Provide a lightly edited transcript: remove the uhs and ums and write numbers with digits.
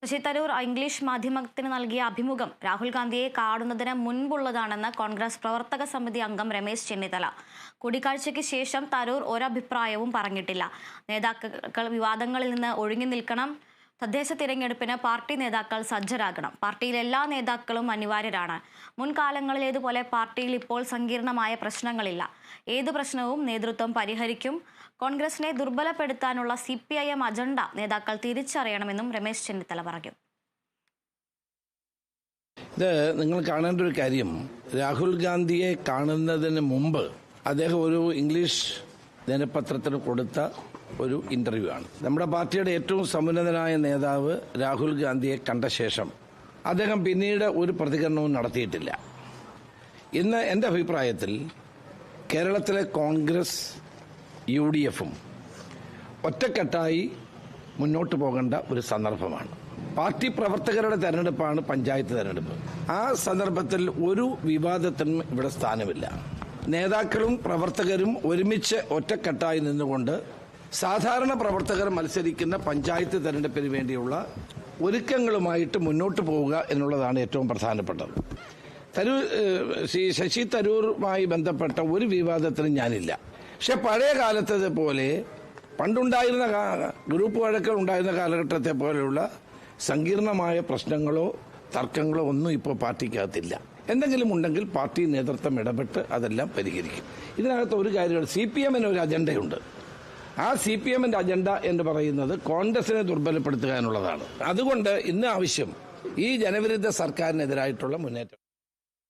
Sasi Tharoor English മാധ്യമത്തിന് നൽകിയ അഭിമുഖം രാഹുൽ ഗാന്ധിയെ കാണുന്നതിന് മുൻപുള്ളതാണെന്ന് കോൺഗ്രസ് പ്രവർത്തക സമിതി അംഗം രമേശ് ചെന്നിത്തല. കൂടിക്കാഴ്ചയ്ക്ക് ശേഷം തരൂർ ഒരഭിപ്രായവും പറഞ്ഞിട്ടില്ല. നേതാക്കൾ വിവാദങ്ങളിൽ നിന്ന് ഒഴിഞ്ഞു നിൽക്കണം. തദ്ദേശ തിരഞ്ഞെടുപ്പിന് പാർട്ടി നേതാക്കൾ സജ്ജരാകണം. പാർട്ടിയിൽ എല്ലാ നേതാക്കളും അനിവാര്യരാണ്. മുൻകാലങ്ങളിലേതുപോലെ പാർട്ടിയിൽ ഇപ്പോൾ സങ്കീർണമായ പ്രശ്നങ്ങളില്ല. ഏത് പ്രശ്നവും നേതൃത്വം പരിഹരിക്കും. കോൺഗ്രസിനെ ദുർബലപ്പെടുത്താനുള്ള CPIM അജണ്ട നേതാക്കൾ തിരിച്ചറിയണമെന്നും രമേശ് ചെന്നിത്തല പറഞ്ഞു. ഇത് നിങ്ങൾ കാണേണ്ട ഒരു കാര്യം, രാഹുൽ ഗാന്ധിയെ കാണുന്നതിന് മുമ്പ് അദ്ദേഹം ഒരു ഇംഗ്ലീഷ് ദിനപത്രത്തിന് കൊടുത്ത ഒരു ഇന്റർവ്യൂ ആണ്. നമ്മുടെ പാർട്ടിയുടെ ഏറ്റവും സമുന്നതനായ നേതാവ് രാഹുൽ ഗാന്ധിയെ കണ്ട ശേഷം അദ്ദേഹം പിന്നീട് ഒരു പ്രതികരണവും നടത്തിയിട്ടില്ല. ഇന്ന് എൻ്റെ അഭിപ്രായത്തിൽ കേരളത്തിലെ കോൺഗ്രസ് UDFും ഒറ്റക്കെട്ടായി മുന്നോട്ട് പോകേണ്ട ഒരു സന്ദർഭമാണ്. പാർട്ടി പ്രവർത്തകരുടെ തെരഞ്ഞെടുപ്പാണ് പഞ്ചായത്ത് തെരഞ്ഞെടുപ്പ്. ആ സന്ദർഭത്തിൽ ഒരു വിവാദത്തിനും ഇവിടെ സ്ഥാനമില്ല. നേതാക്കളും പ്രവർത്തകരും ഒരുമിച്ച് ഒറ്റക്കെട്ടായി നിന്നുകൊണ്ട് സാധാരണ പ്രവർത്തകർ മത്സരിക്കുന്ന പഞ്ചായത്ത് തെരഞ്ഞെടുപ്പിന് വേണ്ടിയുള്ള ഒരുക്കങ്ങളുമായിട്ട് മുന്നോട്ട് പോവുക എന്നുള്ളതാണ് ഏറ്റവും പ്രധാനപ്പെട്ടത്. ശശി തരൂറുമായി ബന്ധപ്പെട്ട ഒരു വിവാദത്തിനും ഞാനില്ല. പക്ഷെ പഴയ കാലത്തെ പോലെ പണ്ടുണ്ടായിരുന്ന ഗ്രൂപ്പ് വഴക്കുകൾ ഉണ്ടായിരുന്ന കാലഘട്ടത്തെ പോലെയുള്ള സങ്കീർണമായ പ്രശ്നങ്ങളോ തർക്കങ്ങളോ ഒന്നും ഇപ്പോൾ പാർട്ടിക്കകത്തില്ല. എന്തെങ്കിലും ഉണ്ടെങ്കിൽ പാർട്ടി നേതൃത്വം ഇടപെട്ട് അതെല്ലാം പരിഹരിക്കും. ഇതിനകത്ത് ഒരു കാര്യമാണ്, CPMന് ഒരു അജണ്ടയുണ്ട്. ആ CPMന്റെ അജണ്ട എന്ന് പറയുന്നത് കോൺഗ്രസിനെ ദുർബലപ്പെടുത്തുക എന്നുള്ളതാണ്. അതുകൊണ്ട് ഇന്ന് ആവശ്യം ഈ ജനവിരുദ്ധ സർക്കാരിനെതിരായിട്ടുള്ള മുന്നേറ്റം.